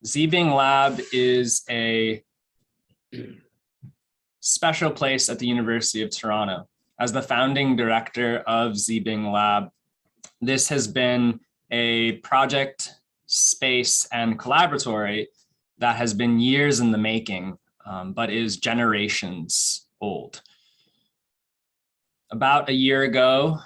Zibing Lab is a special place at the University of Toronto. As the founding director of Zibing Lab, this has been a project, space, and collaboratory that has been years in the making, but is generations old. About a year ago,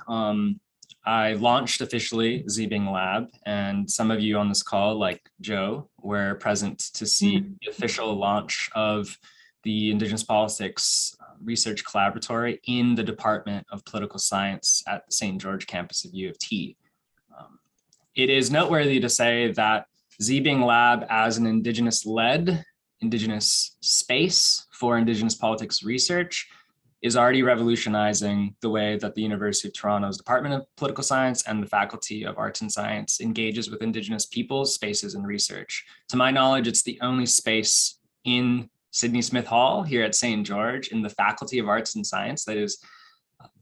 I launched officially Zibing Lab, and some of you on this call, like Joe, were present to see the official launch of the Indigenous Politics Research Collaboratory in the Department of Political Science at the St. George campus of U of T. It is noteworthy to say that Zibing Lab, as an Indigenous-led, Indigenous space for Indigenous politics research, is already revolutionizing the way that the University of Toronto's Department of Political Science and the Faculty of Arts and Science engages with Indigenous peoples, spaces, and research. To my knowledge, it's the only space in Sydney Smith Hall here at St. George in the Faculty of Arts and Science that is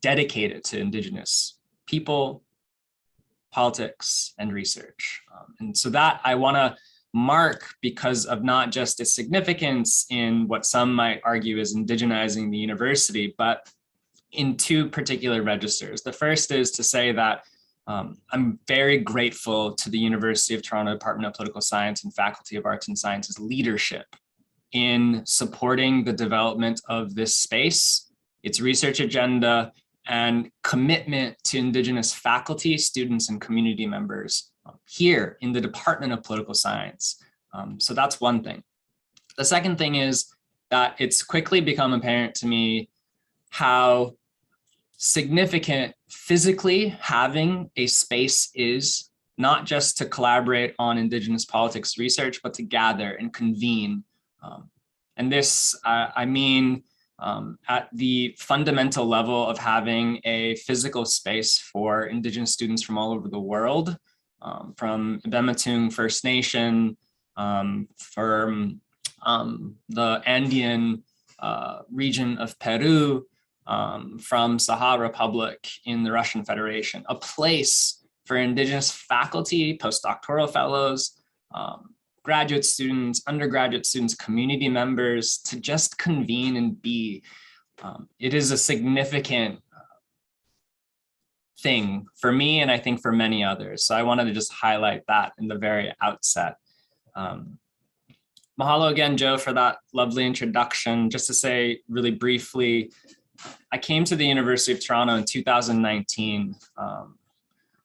dedicated to Indigenous people, politics, and research. And so that I want to mark because of not just its significance in what some might argue is indigenizing the university, but in two particular registers. The first is to say that I'm very grateful to the University of Toronto Department of Political Science and Faculty of Arts and Sciences leadership in supporting the development of this space, its research agenda, and commitment to Indigenous faculty, students, and community members here in the Department of Political Science. So that's one thing. The second thing is that it's quickly become apparent to me how significant physically having a space is, not just to collaborate on Indigenous politics research, but to gather and convene. And this, I mean, at the fundamental level of having a physical space for Indigenous students from all over the world, from Bematung First Nation, from the Andean region of Peru, from Saha Republic in the Russian Federation, a place for Indigenous faculty, postdoctoral fellows, graduate students, undergraduate students, community members to just convene and be. It is a significant thing for me, and I think for many others. So I wanted to just highlight that in the very outset. Mahalo again, Joe, for that lovely introduction. Just to say really briefly, I came to the University of Toronto in 2019.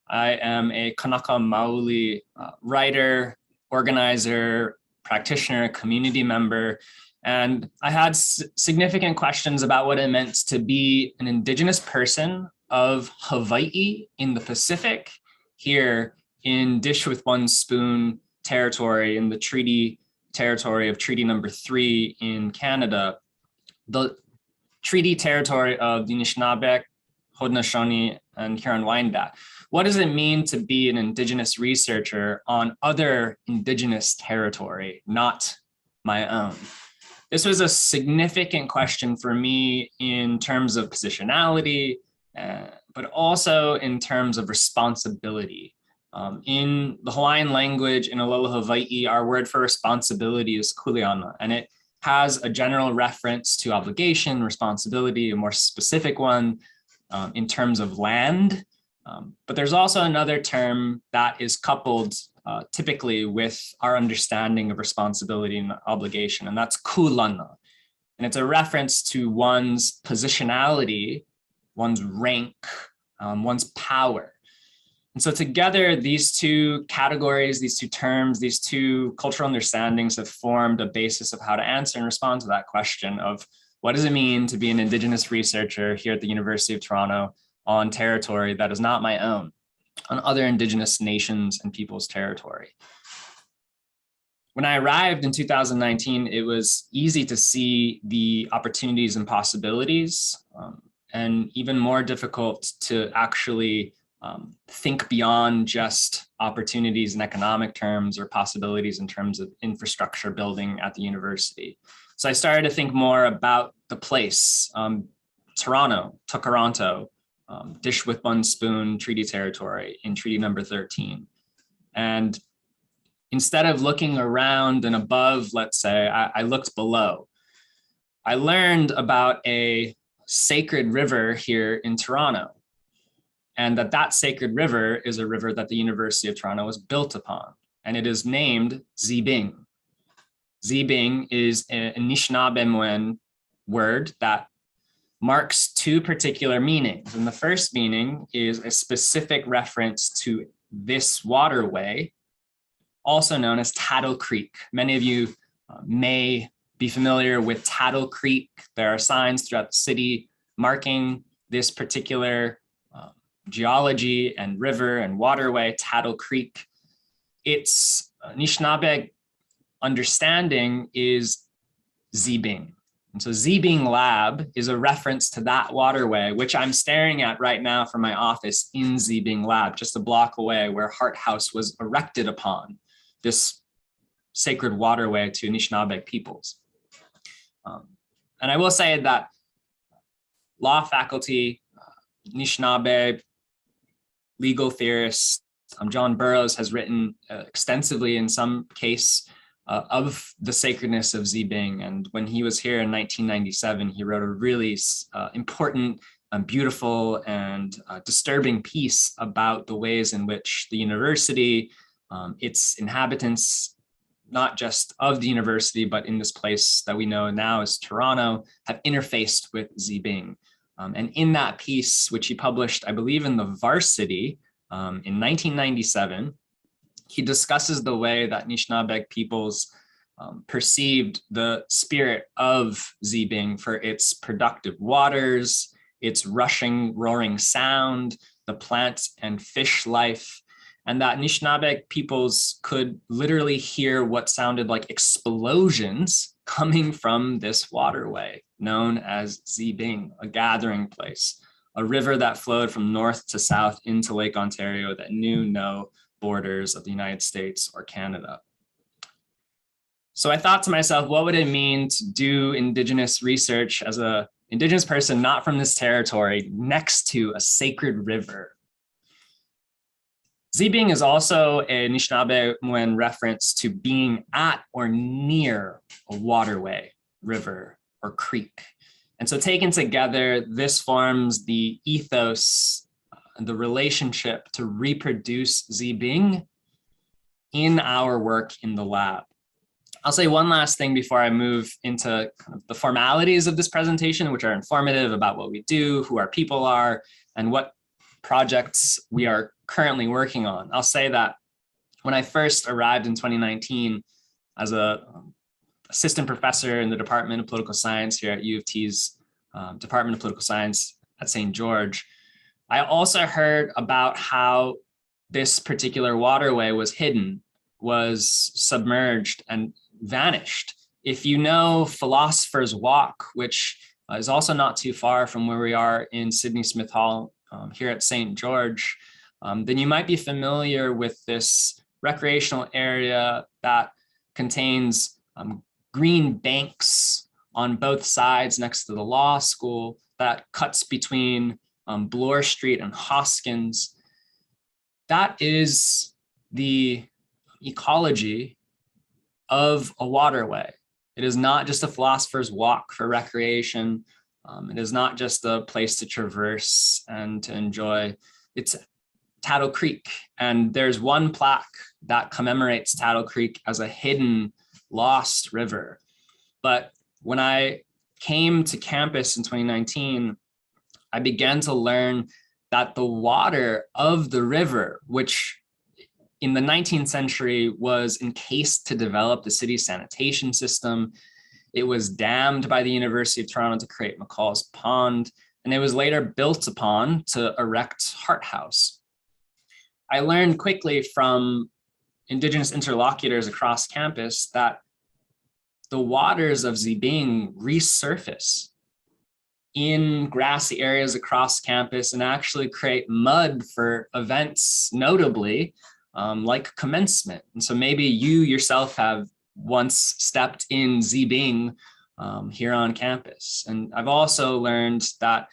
I am a Kanaka Maoli writer, organizer, practitioner, community member, and I had significant questions about what it meant to be an Indigenous person of Hawaii in the Pacific, here in Dish with One Spoon territory, in the treaty territory of Treaty Number 3 in Canada, the treaty territory of the Anishinaabe, Haudenosaunee, and Huron-Wendat. What does it mean to be an Indigenous researcher on other Indigenous territory, not my own? This was a significant question for me in terms of positionality, but also in terms of responsibility. In the Hawaiian language, in Aloha Hawaii, our word for responsibility is kuleana, and it has a general reference to obligation, responsibility, a more specific one in terms of land. But there's also another term that is coupled typically with our understanding of responsibility and obligation, and that's kulana. And it's a reference to one's positionality, one's rank, one's power. And so together, these two categories, these two terms, these two cultural understandings have formed a basis of how to answer and respond to that question of what does it mean to be an Indigenous researcher here at the University of Toronto on territory that is not my own, on other Indigenous nations and people's territory. When I arrived in 2019, it was easy to see the opportunities and possibilities, and even more difficult to actually think beyond just opportunities in economic terms or possibilities in terms of infrastructure building at the university. So I started to think more about the place, Toronto, Toronto, Dish with One Spoon treaty territory in Treaty Number 13. And instead of looking around and above, let's say, I looked below. I learned about a sacred river here in Toronto, and that sacred river is a river that the University of Toronto was built upon, and it is named Zibing. Zibing is an Anishinaabe word that marks two particular meanings. And the first meaning is a specific reference to this waterway, also known as Tattle Creek. Many of you may be familiar with Tattle Creek. There are signs throughout the city marking this particular geology and river and waterway, Tattle Creek. Its Anishinaabe understanding is Zibing. And so Zibing Lab is a reference to that waterway, which I'm staring at right now from my office in Zibing Lab, just a block away, where Hart House was erected upon, this sacred waterway to Anishinaabe peoples. And I will say that law faculty, Anishinaabe legal theorists, John Burroughs has written extensively in some case of the sacredness of Zibing. And when he was here in 1997, he wrote a really important, beautiful, and disturbing piece about the ways in which the university, its inhabitants, not just of the university, but in this place that we know now as Toronto, have interfaced with Zibing. And in that piece, which he published, I believe, in the Varsity in 1997, he discusses the way that Anishinaabe peoples perceived the spirit of Zibing for its productive waters, its rushing, roaring sound, the plant and fish life, and that Anishinaabe peoples could literally hear what sounded like explosions coming from this waterway known as Zibing, a gathering place, a river that flowed from north to south into Lake Ontario that knew no borders of the United States or Canada. So I thought to myself, what would it mean to do Indigenous research as an Indigenous person not from this territory next to a sacred river? Zibing is also a Anishinaabe reference to being at or near a waterway, river, or creek. And so taken together, this forms the ethos, the relationship to reproduce Zibing in our work in the lab. I'll say one last thing before I move into kind of the formalities of this presentation, which are informative about what we do, who our people are, and what projects we are currently working on. I'll say that when I first arrived in 2019 as a assistant professor in the Department of Political Science here at U of T's Department of Political Science at St. George, I also heard about how this particular waterway was hidden, was submerged and vanished. If you know Philosopher's Walk, which is also not too far from where we are in Sydney Smith Hall here at St. George, then you might be familiar with this recreational area that contains green banks on both sides next to the law school that cuts between Bloor Street and Hoskins. That is the ecology of a waterway. It is not just a philosopher's walk for recreation. It is not just a place to traverse and to enjoy. It's Tattle Creek. And there's one plaque that commemorates Tattle Creek as a hidden, lost river. But when I came to campus in 2019, I began to learn that the water of the river, which in the 19th century was encased to develop the city's sanitation system, it was dammed by the University of Toronto to create McCall's Pond, and it was later built upon to erect Hart House. I learned quickly from Indigenous interlocutors across campus that the waters of Zibing resurface in grassy areas across campus and actually create mud for events, notably like commencement. And so maybe you yourself have once stepped in Zibing here on campus. And I've also learned that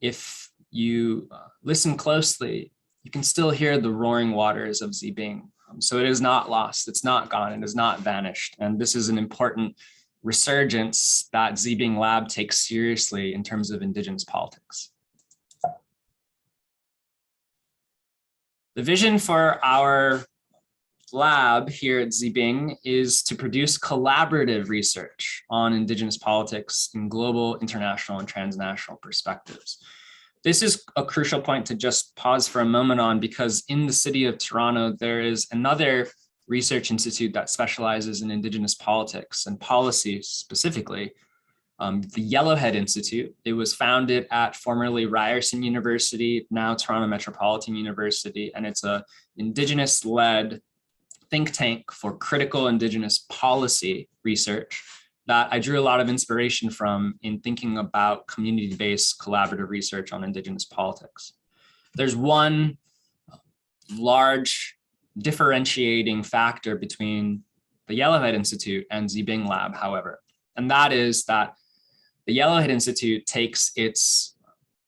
if you listen closely, you can still hear the roaring waters of Zibing So it is not lost, it's not gone, it is not vanished. And this is an important resurgence that Zibing Lab takes seriously in terms of Indigenous politics. The vision for our lab here at Zibing is to produce collaborative research on Indigenous politics in global, international, and transnational perspectives. This is a crucial point to just pause for a moment on, because in the city of Toronto, there is another research institute that specializes in Indigenous politics and policy specifically, the Yellowhead Institute. It was founded at formerly Ryerson University, now Toronto Metropolitan University, and it's an Indigenous-led think tank for critical Indigenous policy research that I drew a lot of inspiration from in thinking about community-based collaborative research on Indigenous politics. There's one large differentiating factor between the Yellowhead Institute and Zibing Lab, however, and that is that the Yellowhead Institute takes its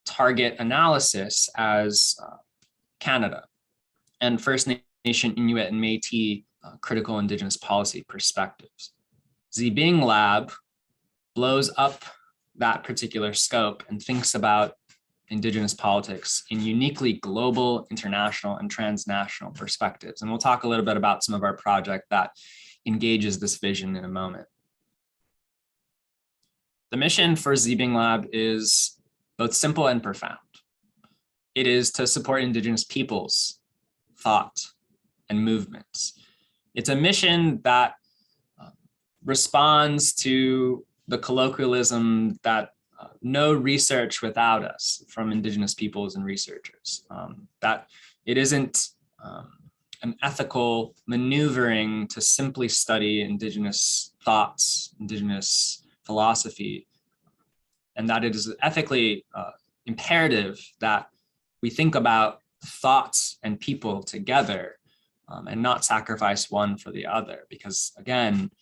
target analysis as Canada and First Nation, Inuit, and Métis critical Indigenous policy perspectives. Zibing Lab blows up that particular scope and thinks about Indigenous politics in uniquely global, international, and transnational perspectives. And we'll talk a little bit about some of our project that engages this vision in a moment. The mission for Zibing Lab is both simple and profound. It is to support Indigenous peoples, thought, and movements. It's a mission that responds to the colloquialism that no research without us from Indigenous peoples and researchers, that it isn't an ethical maneuvering to simply study Indigenous thoughts, Indigenous philosophy, and that it is ethically imperative that we think about thoughts and people together and not sacrifice one for the other, because again,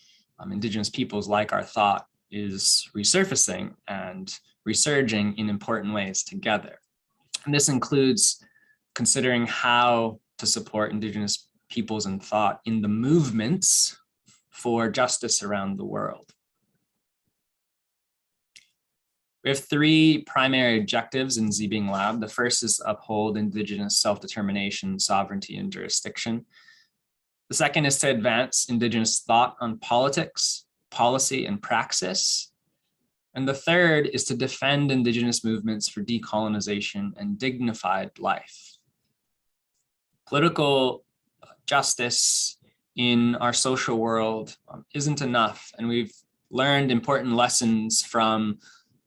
Indigenous peoples, like our thought, is resurfacing and resurging in important ways together. And this includes considering how to support Indigenous peoples and thought in the movements for justice around the world. We have three primary objectives in Zibing Lab. The first is to uphold Indigenous self-determination, sovereignty, and jurisdiction. The second is to advance Indigenous thought on politics, policy, and praxis. And the third is to defend Indigenous movements for decolonization and dignified life. Political justice in our social world isn't enough, and we've learned important lessons from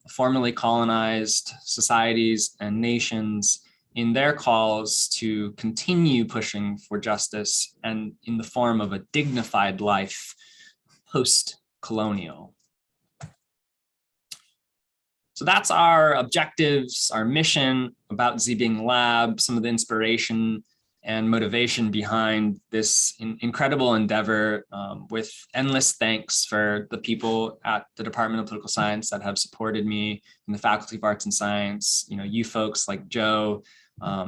formerly colonized societies and nations in their calls to continue pushing for justice and in the form of a dignified life post-colonial. So that's our objectives, our mission about Zibing Lab, some of the inspiration and motivation behind this incredible endeavor, with endless thanks for the people at the Department of Political Science that have supported me, in the Faculty of Arts and Science, you folks like Joe,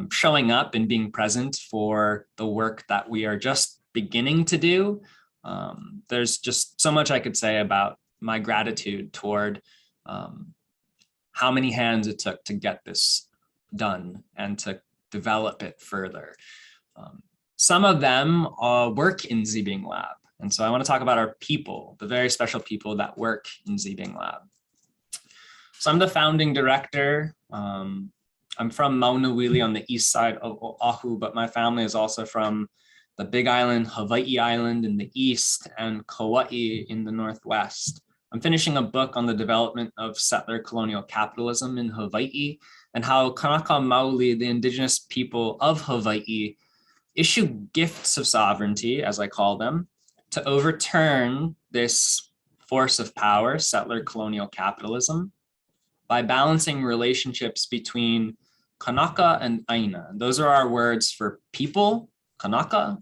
showing up and being present for the work that we are just beginning to do. There's just so much I could say about my gratitude toward how many hands it took to get this done and to develop it further. Some of them work in Zibing Lab. And so I want to talk about our people, the very special people that work in Zibing Lab. So I'm the founding director. I'm from Maunawili on the east side of Oahu, but my family is also from the Big Island, Hawaii Island in the east, and Kauai in the northwest. I'm finishing a book on the development of settler colonial capitalism in Hawaii and how Kanaka Maoli, the indigenous people of Hawaii, issue gifts of sovereignty, as I call them, to overturn this force of power, settler colonial capitalism, by balancing relationships between Kanaka and Aina. Those are our words for people, Kanaka,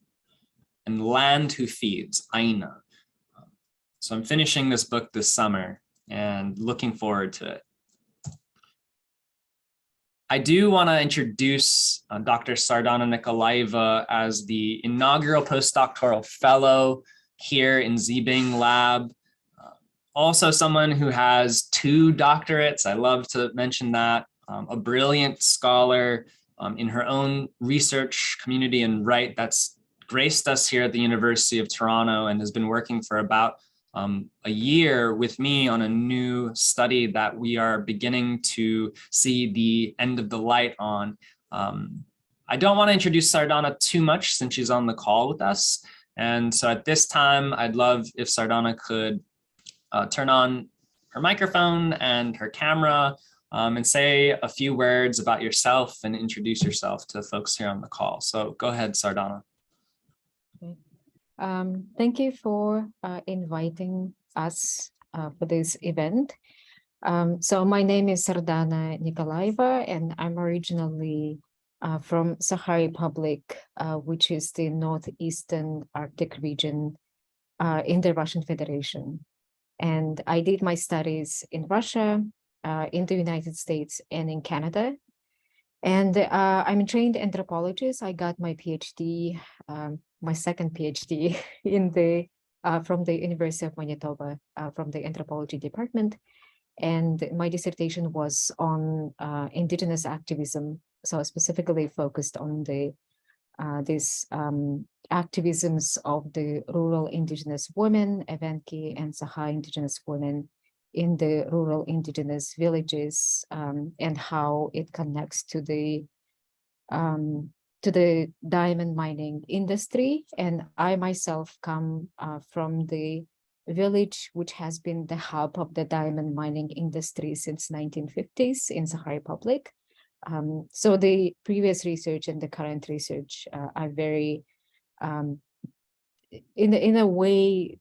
and land who feeds, Aina. So I'm finishing this book this summer and looking forward to it. I do want to introduce Dr. Sardana Nikolaeva as the inaugural postdoctoral fellow here in Zibing Lab. Also someone who has 2 doctorates. I love to mention that. A brilliant scholar in her own research community and right that's graced us here at the University of Toronto and has been working for about a year with me on a new study that we are beginning to see the end of the light on. I don't want to introduce Sardana too much since she's on the call with us. And so at this time, I'd love if Sardana could turn on her microphone and her camera and say a few words about yourself and introduce yourself to folks here on the call. So go ahead, Sardana. Okay. Thank you for inviting us for this event. So my name is Sardana Nikolaeva, and I'm originally from Sakha Republic, which is the northeastern Arctic region in the Russian Federation. And I did my studies in Russia, in the United States, and in Canada. And I'm a trained anthropologist. I got my PhD, my second PhD in from the University of Manitoba, from the anthropology department. And my dissertation was on Indigenous activism. So specifically focused on these activisms of the rural Indigenous women, Evenki and Sakha Indigenous women in the rural Indigenous villages, and how it connects to the diamond mining industry. And I myself come from the village which has been the hub of the diamond mining industry since 1950s in Sakha Republic. So the previous research and the current research are very, in a way,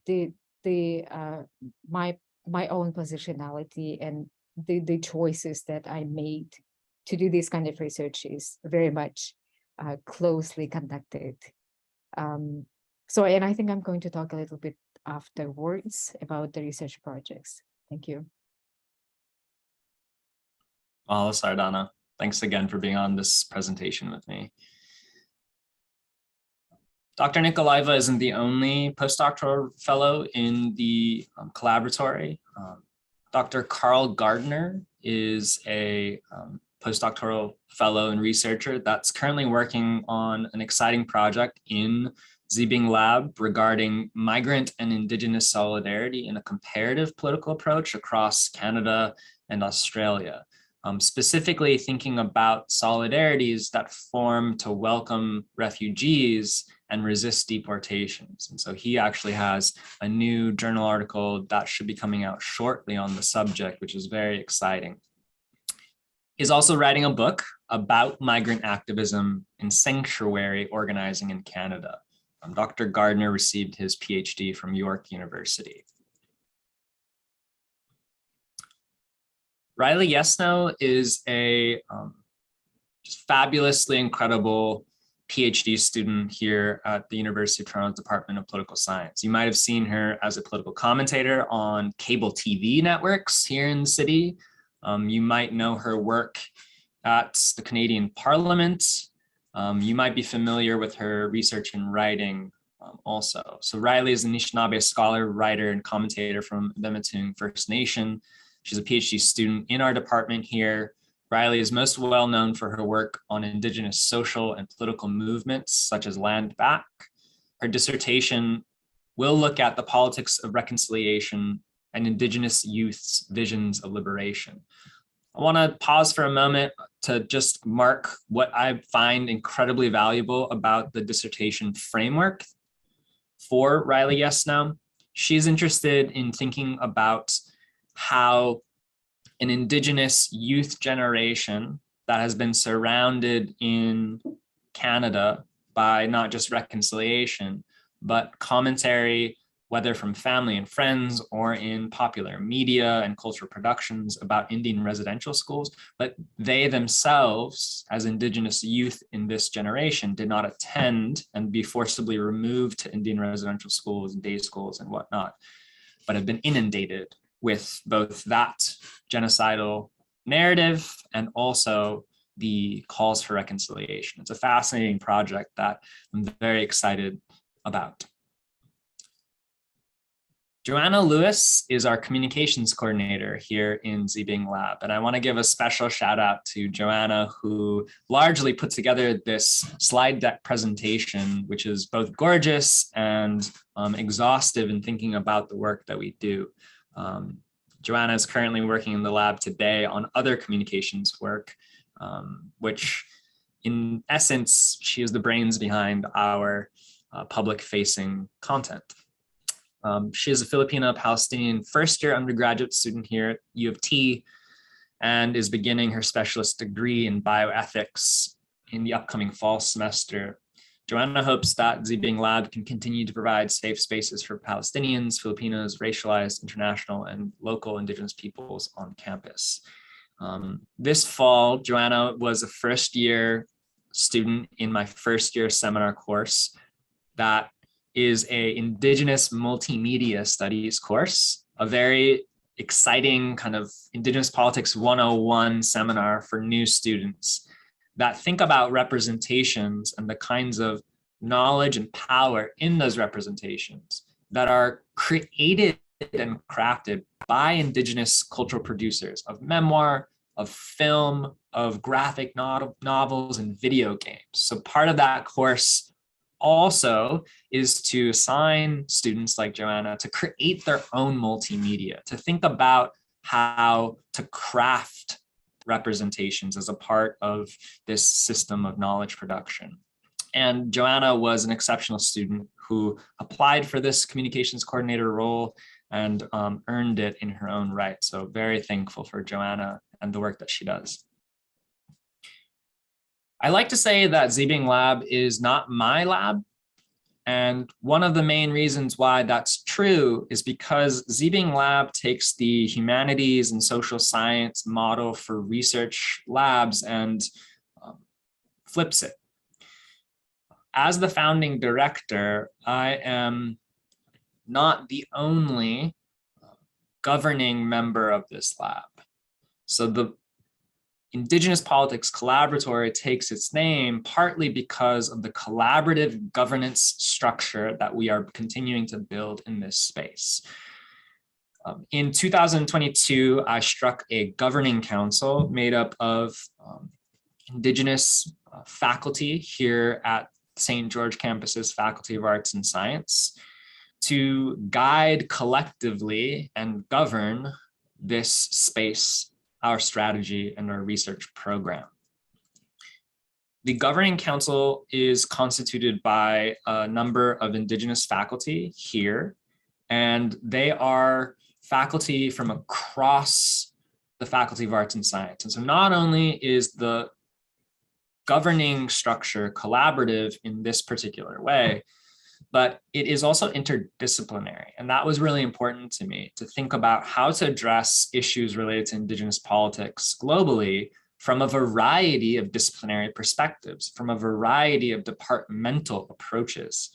my own positionality and the choices that I made to do this kind of research is very much closely connected. So, and I think I'm going to talk a little bit afterwards about the research projects. Thank you. Well, Sardana, thanks again for being on this presentation with me. Dr. Nikolaeva isn't the only postdoctoral fellow in the collaboratory. Dr. Carl Gardner is a postdoctoral fellow and researcher that's currently working on an exciting project in Zibing Lab regarding migrant and Indigenous solidarity in a comparative political approach across Canada and Australia. Specifically thinking about solidarities that form to welcome refugees and resist deportations. And so he actually has a new journal article that should be coming out shortly on the subject, which is very exciting. He's also writing a book about migrant activism and sanctuary organizing in Canada. Dr. Gardner received his PhD from York University. Riley Yesno is a just fabulously incredible PhD student here at the University of Toronto's Department of Political Science. You might have seen her as a political commentator on cable TV networks here in the city. You might know her work at the Canadian Parliament. You might be familiar with her research and writing also. So Riley is an Anishinaabe scholar, writer, and commentator from the Mittwoong First Nation. She's a PhD student in our department here. Riley is most well known for her work on Indigenous social and political movements, such as Land Back. Her dissertation will look at the politics of reconciliation and Indigenous youth's visions of liberation. I want to pause for a moment to just mark what I find incredibly valuable about the dissertation framework for Riley Yesno. She's interested in thinking about how an Indigenous youth generation that has been surrounded in Canada by not just reconciliation, but commentary, whether from family and friends or in popular media and cultural productions about Indian residential schools, but they themselves, as Indigenous youth in this generation, did not attend and be forcibly removed to Indian residential schools, day schools, and whatnot, but have been inundated with both that genocidal narrative and also the calls for reconciliation. It's a fascinating project that I'm very excited about. Joanna Lewis is our communications coordinator here in ZBing Lab. And I want to give a special shout out to Joanna, who largely put together this slide deck presentation, which is both gorgeous and exhaustive in thinking about the work that we do. Joanna is currently working in the lab today on other communications work, which in essence, she is the brains behind our public-facing content. She is a Filipino-Palestinian first-year undergraduate student here at U of T and is beginning her specialist degree in bioethics in the upcoming fall semester. Joanna hopes that ZBing Lab can continue to provide safe spaces for Palestinians, Filipinos, racialized, international, and local Indigenous peoples on campus. This fall, Joanna was a first-year student in my first-year seminar course that is an Indigenous Multimedia Studies course, a very exciting kind of Indigenous Politics 101 seminar for new students that think about representations and the kinds of knowledge and power in those representations that are created and crafted by Indigenous cultural producers of memoir, of film, of graphic novels, and video games. So part of that course also is to assign students like Joanna to create their own multimedia, to think about how to craft representations as a part of this system of knowledge production. And Joanna was an exceptional student who applied for this communications coordinator role and earned it in her own right. So very thankful for Joanna and the work that she does. I like to say that ZBing Lab is not my lab. And one of the main reasons why that's true is because ZBing Lab takes the humanities and social science model for research labs and flips it. As the founding director, I am not the only governing member of this lab. So the Indigenous Politics Collaboratory takes its name partly because of the collaborative governance structure that we are continuing to build in this space. In 2022, I struck a governing council made up of Indigenous faculty here at St. George campus's Faculty of Arts and Science to guide collectively and govern this space, our strategy, and our research program. The Governing Council is constituted by a number of Indigenous faculty here, and they are faculty from across the Faculty of Arts and Science. And so not only is the governing structure collaborative in this particular way, but it is also interdisciplinary. And that was really important to me, to think about how to address issues related to Indigenous politics globally from a variety of disciplinary perspectives, from a variety of departmental approaches.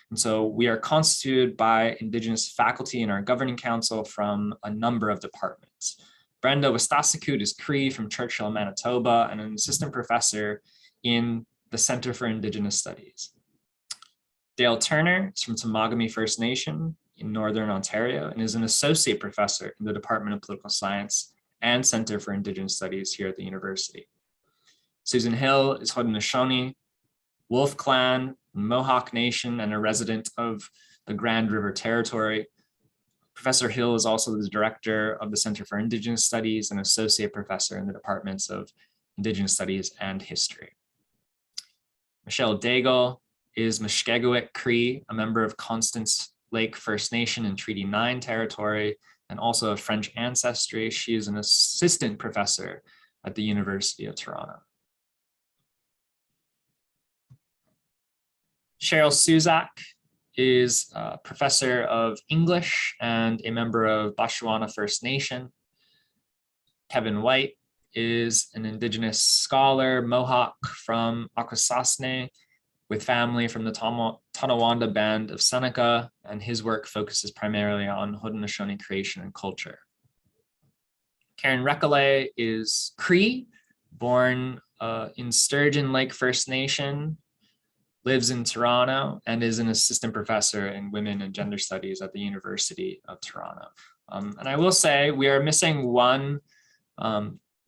And so we are constituted by Indigenous faculty in our governing council from a number of departments. Brenda Wastasikut is Cree from Churchill, Manitoba, and an assistant professor in the Center for Indigenous Studies. Dale Turner is from Temagami First Nation in Northern Ontario and is an associate professor in the Department of Political Science and Center for Indigenous Studies here at the university. Susan Hill is Haudenosaunee, Wolf Clan, Mohawk Nation, and a resident of the Grand River Territory. Professor Hill is also the director of the Center for Indigenous Studies and associate professor in the departments of Indigenous Studies and History. Michelle Daigle is Mushkegowit Cree, a member of Constance Lake First Nation in Treaty 9 territory, and also of French ancestry. She is an assistant professor at the University of Toronto. Cheryl Suzak is a professor of English and a member of Bashuana First Nation. Kevin White is an Indigenous scholar, Mohawk from Akwesasne, with family from the Tonawanda Band of Seneca, and his work focuses primarily on Haudenosaunee creation and culture. Karen Recollet is Cree, born in Sturgeon Lake First Nation, lives in Toronto, and is an assistant professor in women and gender studies at the University of Toronto. And I will say we are missing one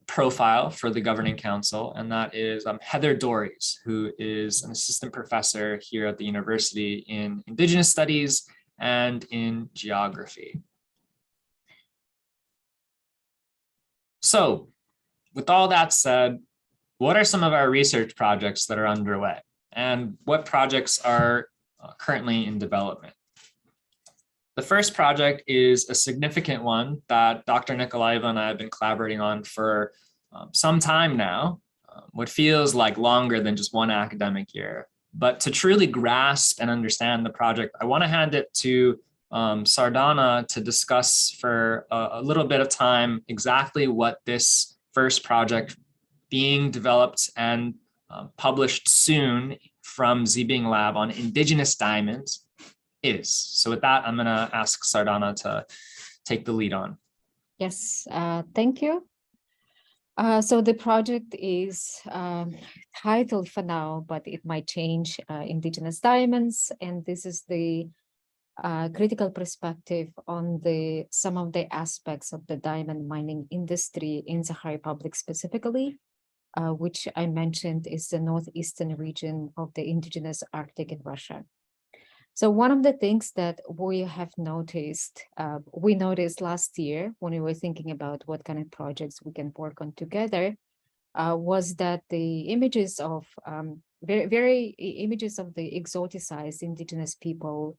profile for the governing council, and that is Heather Dorries, who is an assistant professor here at the university in Indigenous studies and in geography. So with all that said, what are some of our research projects that are underway, and what projects are currently in development? The first project is a significant one that Dr. Nikolaeva and I have been collaborating on for some time now, what feels like longer than just one academic year. But to truly grasp and understand the project, I want to hand it to Sardana to discuss for a little bit of time exactly what this first project being developed and published soon from Zibing Lab on Indigenous diamonds is. So with that, I'm going to ask Sardana to take the lead on. Yes, thank you. So the project is titled for now, but it might change, Indigenous Diamonds, and this is the critical perspective on some of the aspects of the diamond mining industry in Sakha Republic specifically, which I mentioned is the northeastern region of the indigenous Arctic in Russia. So one of the things that we have noticed, we noticed last year when we were thinking about what kind of projects we can work on together, was that the images of images of the exoticized indigenous people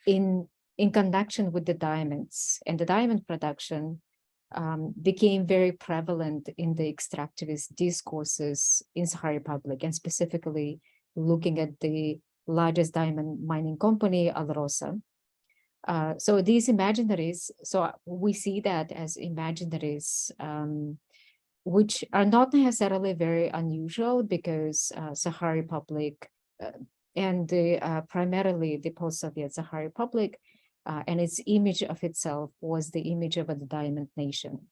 in connection with the diamonds and the diamond production became very prevalent in the extractivist discourses in Sakha Republic, and specifically looking at the largest diamond mining company, Alrosa. So these imaginaries, so we see that as imaginaries, which are not necessarily very unusual, because Sakha Republic and primarily the post-Soviet Sakha Republic and its image of itself was the image of a diamond nation.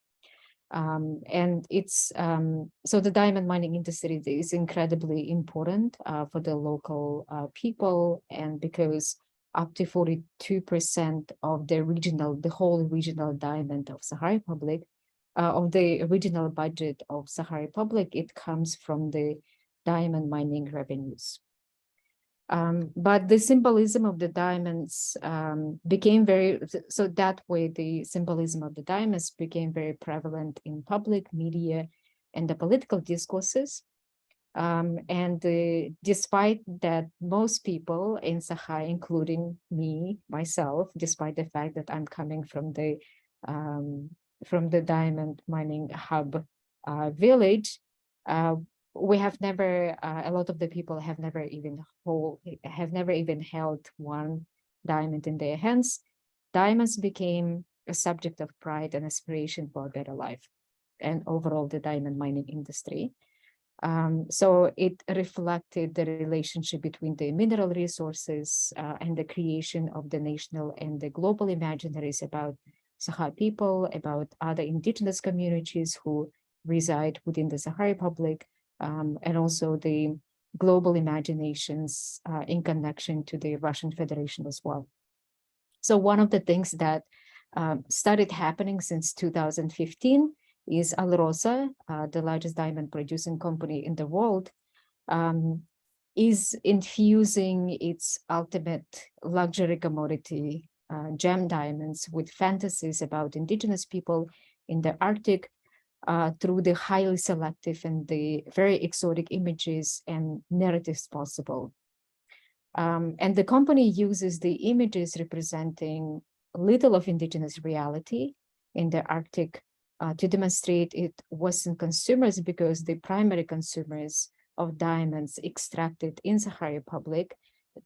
And it's so the diamond mining industry is incredibly important for the local people, and because up to 42% of the whole regional diamond of Sakha Republic, of the original budget of Sakha Republic, it comes from the diamond mining revenues. But the symbolism of the diamonds became so that way the symbolism of the diamonds became very prevalent in public media and the political discourses. Despite that, most people in Sakha, including myself, despite the fact that I'm coming from the diamond mining hub village, we have never, a lot of the people have never even held one diamond in their hands. Diamonds became a subject of pride and aspiration for a better life, and overall the diamond mining industry. So it reflected the relationship between the mineral resources and the creation of the national and the global imaginaries about Sakha people, about other indigenous communities who reside within the Sakha Republic, and also the global imaginations in connection to the Russian Federation as well. So one of the things that started happening since 2015 is Alrosa, the largest diamond producing company in the world, is infusing its ultimate luxury commodity, gem diamonds, with fantasies about indigenous people in the Arctic, through the highly selective and the very exotic images and narratives possible. And the company uses the images representing little of indigenous reality in the Arctic to demonstrate it Western consumers, because the primary consumers of diamonds extracted in Sakha Republic,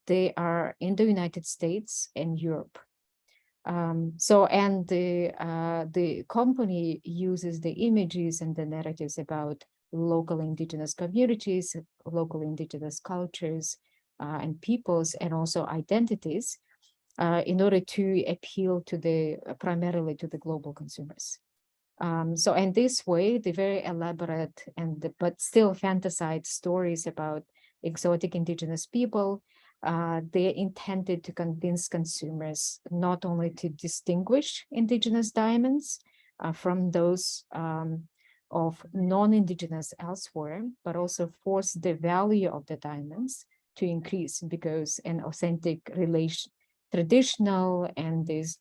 they are in the United States and Europe. The company uses the images and the narratives about local indigenous communities, local indigenous cultures and peoples, and also identities, in order to appeal to primarily to the global consumers. So in this way, the very elaborate but still fantasized stories about exotic indigenous people, they're intended to convince consumers not only to distinguish indigenous diamonds from those of non-indigenous elsewhere, but also force the value of the diamonds to increase, because an authentic relation, traditional and this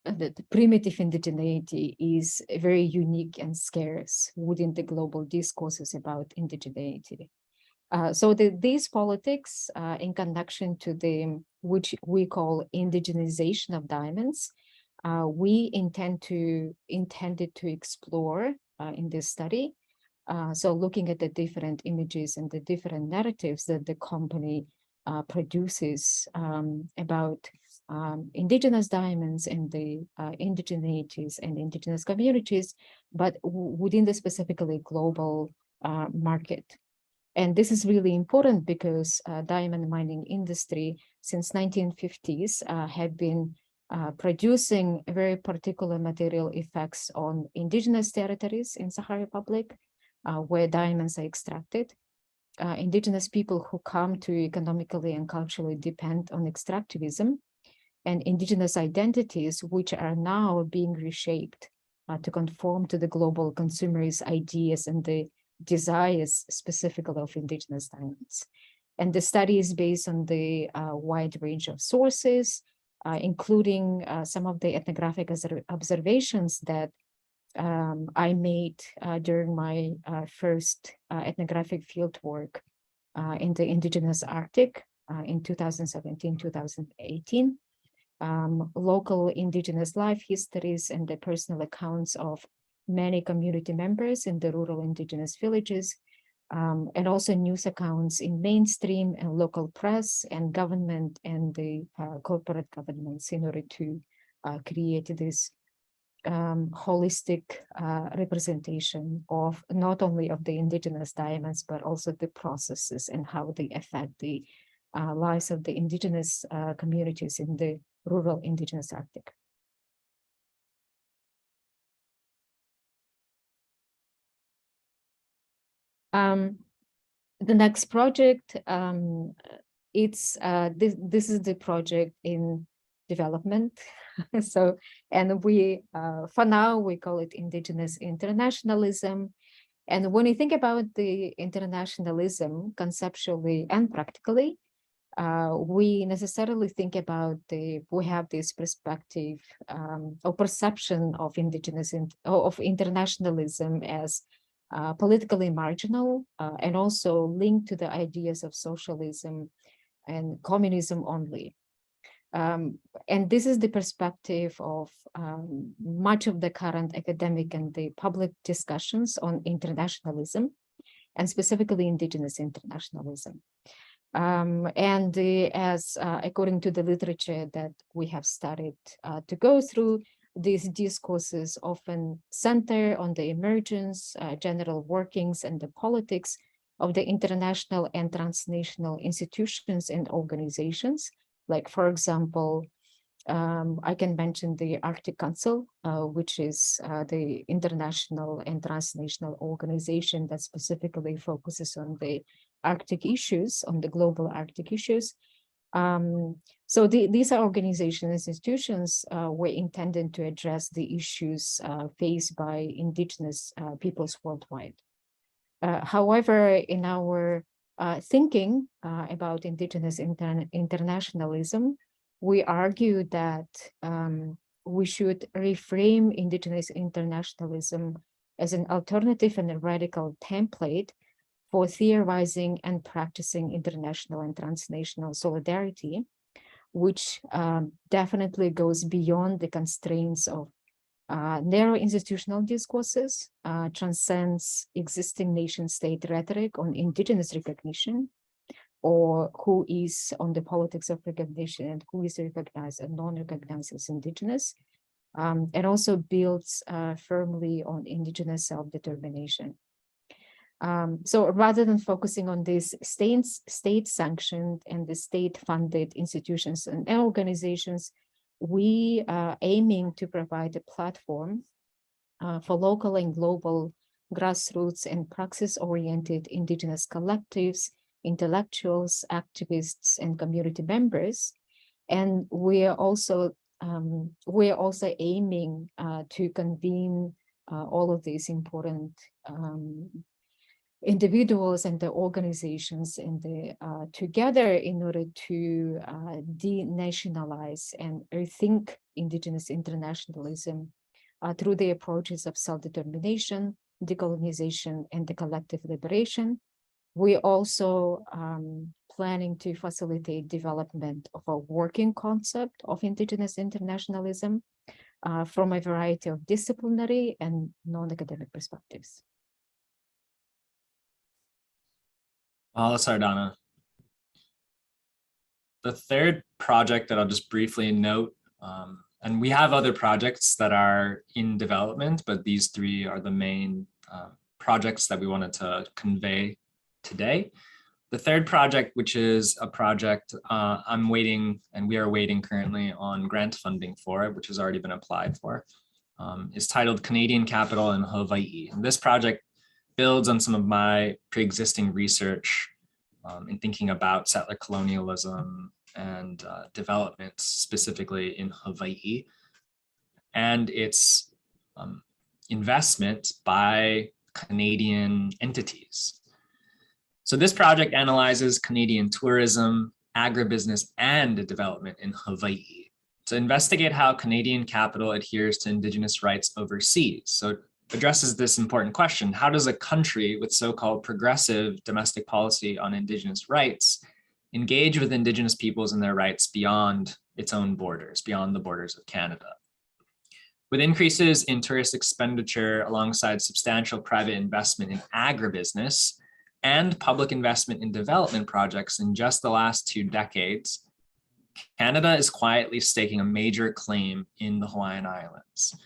the primitive indigeneity is very unique and scarce within the global discourses about indigeneity. So these politics, in connection to the which we call indigenization of diamonds, we intended to explore in this study. So looking at the different images and the different narratives that the company produces about indigenous diamonds and the indigeneities and indigenous communities, but within the specifically global market. And this is really important because diamond mining industry since 1950s have been producing very particular material effects on indigenous territories in Sahara Republic, where diamonds are extracted. Indigenous people who come to economically and culturally depend on extractivism, and indigenous identities, which are now being reshaped to conform to the global consumers' ideas and the desires specifically of indigenous diamonds. And the study is based on the wide range of sources, including some of the ethnographic observations that I made during my first ethnographic fieldwork in the indigenous Arctic in 2017-2018. Local indigenous life histories and the personal accounts of many community members in the rural indigenous villages, and also news accounts in mainstream and local press and government and the corporate governments, in order to create this holistic representation of not only of the indigenous diamonds, but also the processes and how they affect the lives of the indigenous communities in the rural indigenous Arctic. The next project, this is the project in development. So, and we, for now, we call it indigenous internationalism. And when you think about the internationalism conceptually and practically, we necessarily think about we have this perspective or perception of of internationalism as politically marginal and also linked to the ideas of socialism and communism only. And this is the perspective of much of the current academic and the public discussions on internationalism, and specifically indigenous internationalism. According to the literature that we have started to go through, these discourses often center on the emergence, general workings, and the politics of the international and transnational institutions and organizations. Like, for example, I can mention the Arctic Council, which is the international and transnational organization that specifically focuses on the Arctic issues, on the global Arctic issues. So these are organizations, institutions were intended to address the issues faced by indigenous peoples worldwide. However, in our thinking about indigenous internationalism, we argue that we should reframe indigenous internationalism as an alternative and a radical template for theorizing and practicing international and transnational solidarity, which definitely goes beyond the constraints of narrow institutional discourses, transcends existing nation-state rhetoric on indigenous recognition, or who is on the politics of recognition and who is recognized and non-recognized as indigenous, and also builds firmly on indigenous self-determination. So rather than focusing on these state-sanctioned and the state-funded institutions and organizations, we are aiming to provide a platform for local and global grassroots and praxis-oriented indigenous collectives, intellectuals, activists, and community members. And we're also aiming to convene all of these important individuals and the organizations together in order to denationalize and rethink indigenous internationalism through the approaches of self-determination, decolonization, and the collective liberation. We're also planning to facilitate development of a working concept of indigenous internationalism from a variety of disciplinary and non-academic perspectives. Maile, Sardana. The third project that I'll just briefly note, and we have other projects that are in development, but these three are the main projects that we wanted to convey today. The third project, which is a project I'm waiting, and we are waiting currently on grant funding for it, which has already been applied for, is titled Canadian Capital in Hawaii. And this project builds on some of my pre-existing research in thinking about settler colonialism and development specifically in Hawaii, and its investment by Canadian entities. So this project analyzes Canadian tourism, agribusiness, and development in Hawaii to investigate how Canadian capital adheres to Indigenous rights overseas. So it addresses this important question: how does a country with so-called progressive domestic policy on Indigenous rights engage with Indigenous peoples and their rights beyond its own borders, beyond the borders of Canada? With increases in tourist expenditure alongside substantial private investment in agribusiness and public investment in development projects in just the last 2 decades, Canada is quietly staking a major claim in the Hawaiian Islands.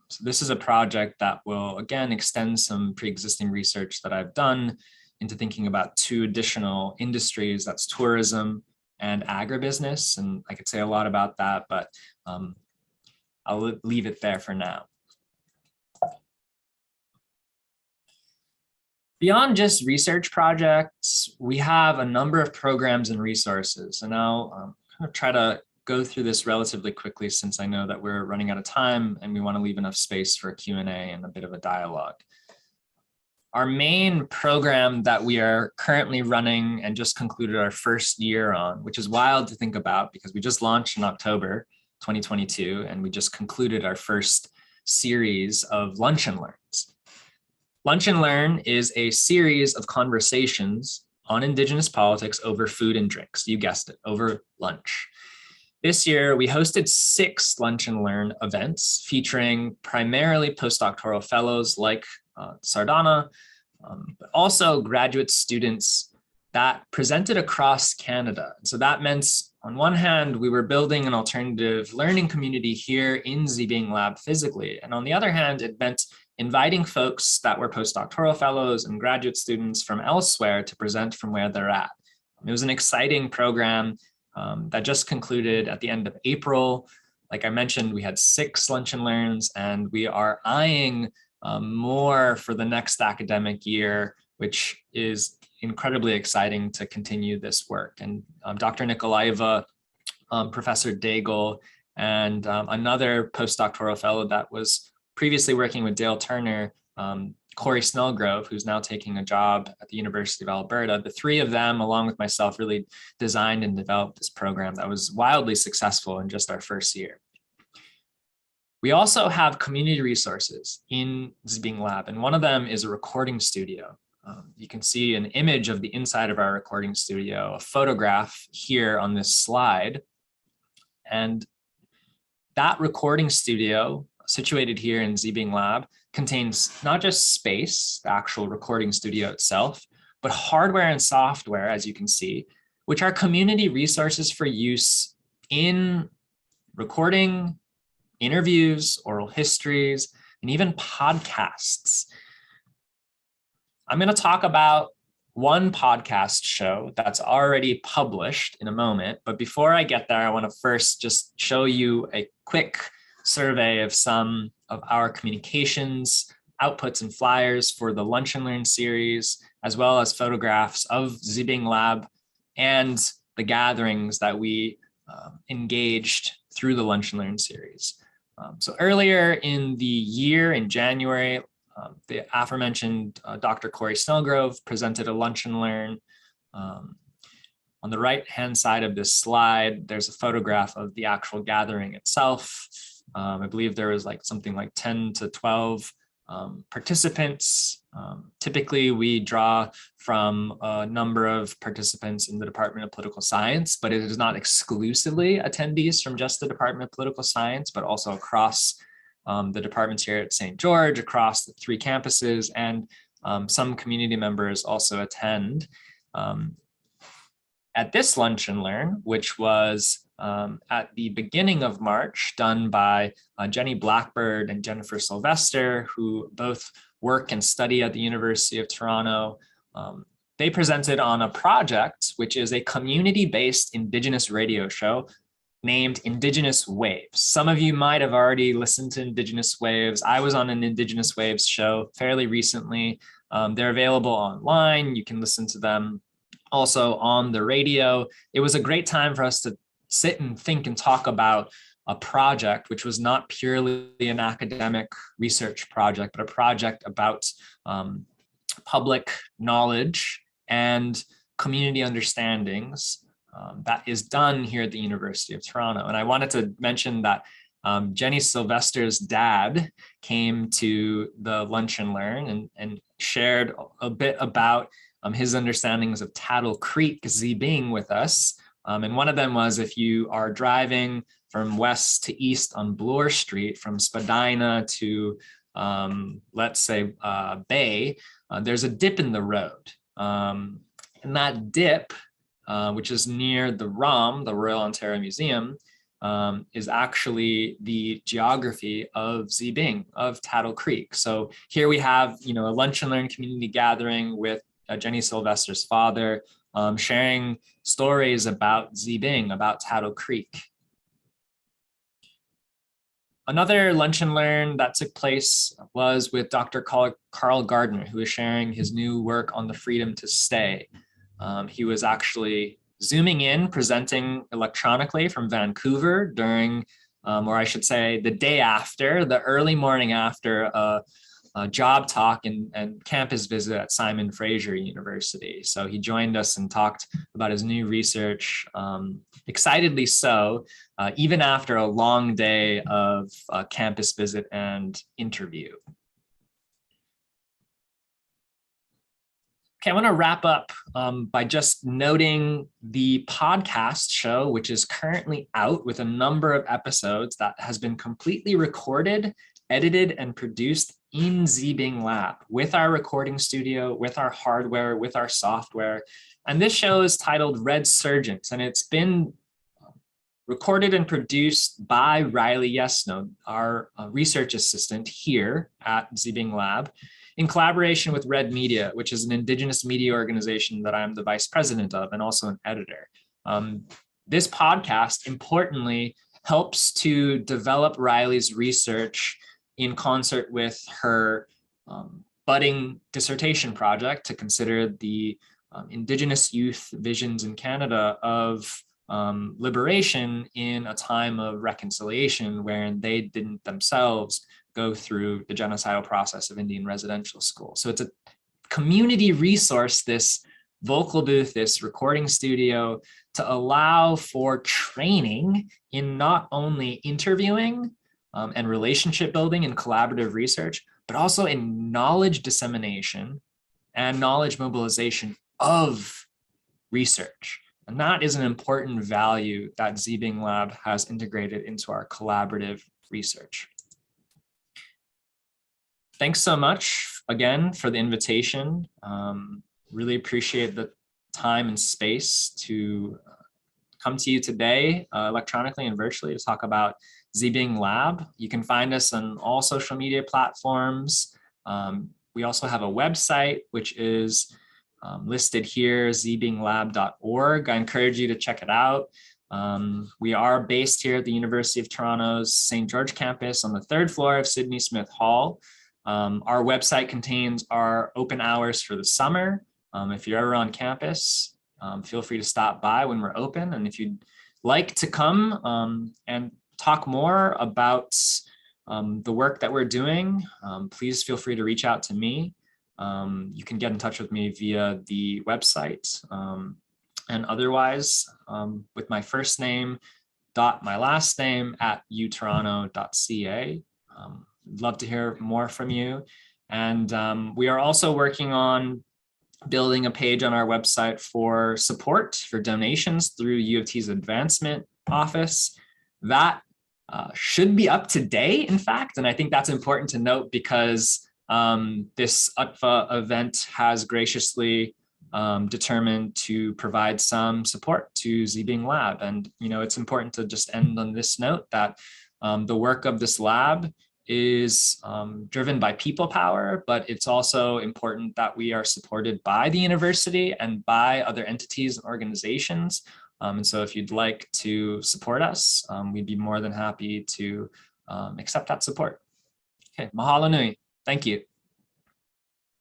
So this is a project that will, again, extend some pre-existing research that I've done into thinking about 2 additional industries, that's tourism and agribusiness. And I could say a lot about that, but I'll leave it there for now. Beyond just research projects, we have a number of programs and resources, and I'll kind of try to go through this relatively quickly since I know that we're running out of time and we want to leave enough space for a Q&A and a bit of a dialogue. Our main program that we are currently running and just concluded our first year on, which is wild to think about because we just launched in October 2022 and we just concluded our first series of Lunch and Learns. Lunch and Learn is a series of conversations on Indigenous politics over food and drinks. You guessed it, over lunch. This year, we hosted 6 Lunch and Learn events featuring primarily postdoctoral fellows like Sardana, but also graduate students that presented across Canada. So that meant, on one hand, we were building an alternative learning community here in Zibing Lab physically. And on the other hand, it meant inviting folks that were postdoctoral fellows and graduate students from elsewhere to present from where they're at. It was an exciting program that just concluded at the end of April. Like I mentioned, we had 6 Lunch and Learns, and we are eyeing more for the next academic year, which is incredibly exciting to continue this work. And Dr. Nikolaeva, Professor Daigle, and another postdoctoral fellow that was previously working with Dale Turner, Corey Snellgrove, who's now taking a job at the University of Alberta. The 3 of them, along with myself, really designed and developed this program that was wildly successful in just our first year. We also have community resources in Zibing Lab, and one of them is a recording studio. You can see an image of the inside of our recording studio, a photograph here on this slide. And that recording studio, situated here in Zibing Lab, contains not just space, the actual recording studio itself, but hardware and software, as you can see, which are community resources for use in recording, interviews, oral histories, and even podcasts. I'm going to talk about one podcast show that's already published in a moment. But before I get there, I want to first just show you a quick survey of some of our communications, outputs, and flyers for the Lunch and Learn series, as well as photographs of Zibing Lab and the gatherings that we engaged through the Lunch and Learn series. So earlier in the year, in January, the aforementioned Dr. Corey Snellgrove presented a Lunch and Learn. On the right-hand side of this slide, there's a photograph of the actual gathering itself. I believe there was something like 10 to 12 participants. Typically, we draw from a number of participants in the Department of Political Science, but it is not exclusively attendees from just the Department of Political Science, but also across the departments here at St. George, across the 3 campuses, and some community members also attend. At this Lunch and Learn, which was at the beginning of March, done by Jenny Blackbird and Jennifer Sylvester, who both work and study at the University of Toronto. They presented on a project, which is a community-based Indigenous radio show named Indigenous Waves. Some of you might have already listened to Indigenous Waves. I was on an Indigenous Waves show fairly recently. They're available online. You can listen to them also on the radio. It was a great time for us to sit and think and talk about a project, which was not purely an academic research project, but a project about public knowledge and community understandings that is done here at the University of Toronto. And I wanted to mention that Jenny Sylvester's dad came to the Lunch and Learn and shared a bit about his understandings of Tattle Creek Zibing with us. And one of them was, if you are driving from west to east on Bloor Street, from Spadina to, let's say, Bay, there's a dip in the road. And that dip, which is near the ROM, the Royal Ontario Museum, is actually the geography of Zibing, of Tattle Creek. So here we have, a Lunch and Learn community gathering with Jenny Sylvester's father, sharing stories about Zibing, about Tattle Creek. Another Lunch and Learn that took place was with Dr. Carl Gardner, who is sharing his new work on the freedom to stay. He was actually Zooming in, presenting electronically from Vancouver during, or I should say the day after, the early morning after a job talk and campus visit at Simon Fraser University. So he joined us and talked about his new research, excitedly so, even after a long day of campus visit and interview. Okay, I want to wrap up by just noting the podcast show, which is currently out with a number of episodes that has been completely recorded, edited, and produced in Zibing Lab with our recording studio, with our hardware, with our software. And this show is titled Red Surgents, and it's been recorded and produced by Riley Yesno, our research assistant here at Zibing Lab, in collaboration with Red Media, which is an Indigenous media organization that I'm the vice president of and also an editor. This podcast, importantly, helps to develop Riley's research in concert with her budding dissertation project to consider the Indigenous youth visions in Canada of liberation in a time of reconciliation wherein they didn't themselves go through the genocidal process of Indian residential school. So it's a community resource, this vocal booth, this recording studio, to allow for training in not only interviewing and relationship building and collaborative research, but also in knowledge dissemination and knowledge mobilization of research. And that is an important value that Zibing Lab has integrated into our collaborative research. Thanks so much again for the invitation. Really appreciate the time and space to come to you today electronically and virtually to talk about Zibing Lab. You can find us on all social media platforms. We also have a website, which is listed here, zbinglab.org. I encourage you to check it out. We are based here at the University of Toronto's St. George campus on the 3rd floor of Sydney Smith Hall. Our website contains our open hours for the summer. If you're ever on campus, feel free to stop by when we're open. And if you'd like to come and talk more about the work that we're doing, please feel free to reach out to me. You can get in touch with me via the website. And otherwise, with my first name dot my last name at utoronto.ca. I'd love to hear more from you. And we are also working on building a page on our website for support for donations through U of T's advancement office. That should be up to date, in fact, and I think that's important to note because this UTFA event has graciously determined to provide some support to ZBing Lab. And, it's important to just end on this note that the work of this lab is driven by people power, but it's also important that we are supported by the university and by other entities and organizations. And so if you'd like to support us, we'd be more than happy to accept that support. Okay, mahalo nui. Thank you.